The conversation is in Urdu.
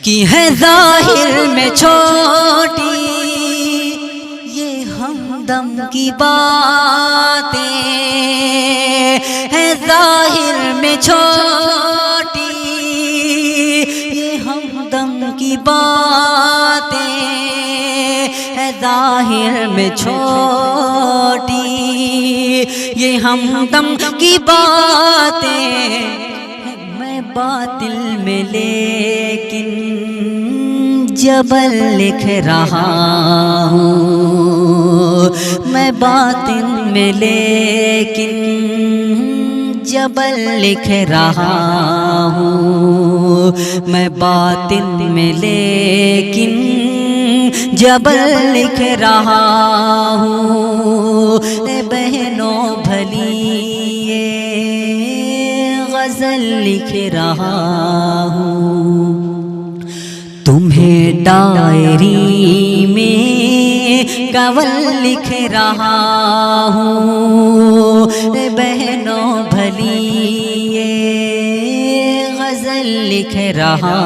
کی ہے ظاہر میں چھوٹی یہ ہمدم کی باتیں، ہے ظاہر میں چھوٹی یہ ہمدم کی باتیں، ہے ظاہر میں چھوٹی یہ ہمدم کی باتیں، میں باطل میں لیکن جبل لکھ رہا ہوں، میں باطن میں لیکن جبل لکھ رہا ہوں، میں باطن میں لیکن جبل لکھ رہا ہوں، اے بہنوں بھلی یہ غزل لکھ رہا ہوں، تمہیں ڈائری میں قول لکھ رہا ہوں، اے بہنوں بھلی یہ غزل لکھ رہا